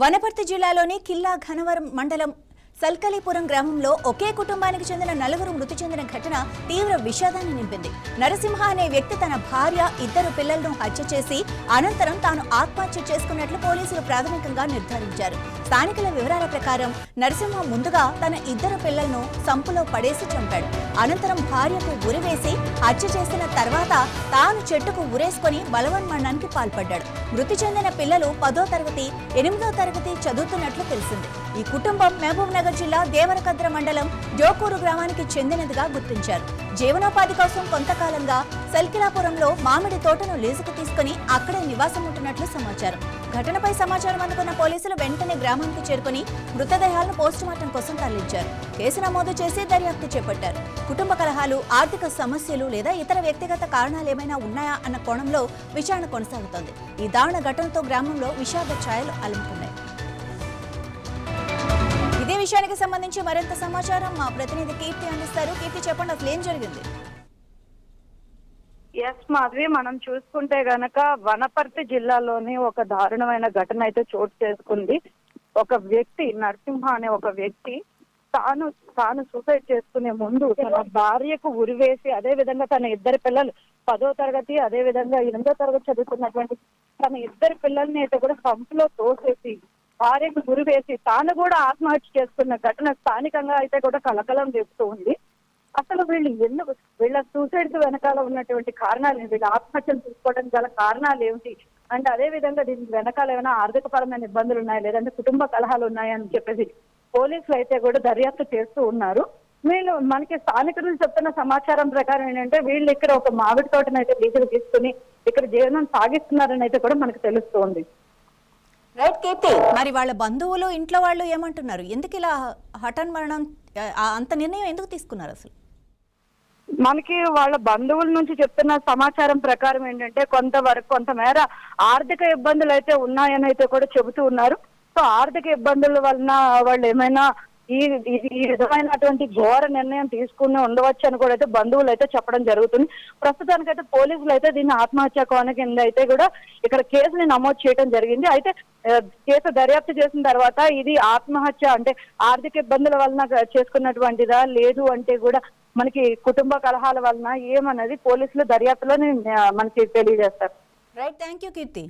వనపర్తి జిల్లాలోని కిల్లా ఘనవరం మండలం సల్కలీపురం గ్రామంలో ఒకే కుటుంబానికి చెందిన నలుగురు మృతి చెందిన ఘటన తీవ్ర విషాదాన్ని నింపింది. నరసింహ అనే వ్యక్తి తన భార్య, ఇద్దరు పిల్లలను హత్య చేసి అనంతరం తాను ఆత్మహత్య చేసుకున్నట్లు పోలీసులు ప్రాథమికంగా నిర్ధారించారు. స్థానికుల వివరాల ప్రకారం నరసింహ ముందుగా తన ఇద్దరు పిల్లలను సంపులో పడేసి చంపాడు. అనంతరం భార్యకు ఉరివేసి హత్య చేసిన తర్వాత తాను చెట్టుకు ఉరేసుకొని బలవన్మరణానికి పాల్పడ్డాడు. మృతి చెందిన పిల్లలు 10వ తరగతి, 8వ తరగతి చదువుతున్నట్లు తెలిసింది. ఈ కుటుంబం మహబూబ్ నగర్ జిల్లా దేవరకద్ర మండలం జోకూరు గ్రామానికి చెందినదిగా గుర్తించారు. జీవనోపాధి కోసం కొంతకాలంగా సల్కిలాపురంలో మామిడి తోటను లీజుకు తీసుకుని అక్కడే నివాసం ఉంటున్నట్లు సమాచారం. ఘటనపై సమాచారం అందుకున్న పోలీసులు వెంటనే గ్రామానికి చేరుకుని మృతదేహాలను పోస్టుమార్టం కోసం తరలించారు. కేసు నమోదు చేసి దర్యాప్తు చేపట్టారు. కుటుంబ కలహాలు, ఆర్థిక సమస్యలు లేదా ఇతర వ్యక్తిగత కారణాలేమైనా ఉన్నాయా అన్న కోణంలో విచారణ కొనసాగుతోంది. ఈ దారుణ ఘటనతో గ్రామంలో విషాద ఛాయలు అలుముకున్నాయి. ఇదే విషయానికి సంబంధించి మరింత సమాచారం మా ప్రతినిధి కీర్తి అందిస్తారు. కీర్తి, చెప్పండి, అసలు ఏం జరిగింది? మాధవి, మనం చూసుకుంటే గనక వనపర్తి జిల్లాలోని ఒక దారుణమైన ఘటన అయితే చోటు చేసుకుంది. ఒక వ్యక్తి, నరసింహ అనే ఒక వ్యక్తి తాను సూసైడ్ చేసుకునే ముందు తన భార్యకు ఉరివేసి, అదే విధంగా తన ఇద్దరు పిల్లలు 10వ తరగతి, అదే విధంగా 8వ తరగతి చదువుతున్నటువంటి తన ఇద్దరు పిల్లల్ని అయితే కూడా సంపులో తోసేసి భార్యకు గురివేసి తాను కూడా ఆత్మహత్య చేసుకున్న ఘటన స్థానికంగా అయితే కూడా కలకలం రేపుతూ ఉంది. అసలు వీళ్ళ సూసైడ్ కు వెనకాల ఉన్నటువంటి కారణాలు, వీళ్ళ ఆత్మహత్యలు తీసుకోవడానికి గల కారణాలు ఏమిటి అంటే, అదే విధంగా దీనికి వెనకాల ఏమైనా ఆర్థిక పరమైన ఇబ్బందులు ఉన్నాయా, లేదంటే కుటుంబ కలహాలు ఉన్నాయా అని చెప్పేసి పోలీసులు అయితే కూడా దర్యాప్తు చేస్తూ ఉన్నారు. వీళ్ళు మనకి స్థానికులు చెప్తున్న సమాచారం ప్రకారం ఏంటంటే, వీళ్ళు ఇక్కడ ఒక మామిడి తోటను అయితే లీజులు తీసుకుని ఇక్కడ జీవనం సాగిస్తున్నారని అయితే కూడా మనకు తెలుస్తోంది. రైట్ కీర్తి, మరి వాళ్ళ బంధువులు, ఇంట్లో వాళ్ళు ఏమంటున్నారు? ఎందుకు ఇలా హఠాన్ మరణం, అంత నిర్ణయం ఎందుకు తీసుకున్నారు? అసలు మనకి వాళ్ళ బంధువుల నుంచి చెప్తున్న సమాచారం ప్రకారం ఏంటంటే, కొంతమేర ఆర్థిక ఇబ్బందులు అయితే ఉన్నాయని అయితే కూడా చెబుతూ ఉన్నారు. సో ఆర్థిక ఇబ్బందుల వలన వాళ్ళు ఏమైనా ఈ విధమైనటువంటి ఘోర నిర్ణయం తీసుకుని ఉండవచ్చు అని కూడా అయితే బంధువులు అయితే చెప్పడం జరుగుతుంది. ప్రస్తుతానికైతే పోలీసులు అయితే దీన్ని ఆత్మహత్య కోణ కింద అయితే కూడా ఇక్కడ కేసుని నమోదు చేయడం జరిగింది. అయితే కేసు దర్యాప్తు చేసిన తర్వాత ఇది ఆత్మహత్య అంటే ఆర్థిక ఇబ్బందుల వలన చేసుకున్నటువంటిదా, లేదు అంటే కూడా మనకి కుటుంబ కలహాల వలన ఏమన్నది పోలీసులు దర్యాప్తులో మనకి తెలియజేస్తారు. Right, thank you Keerthi.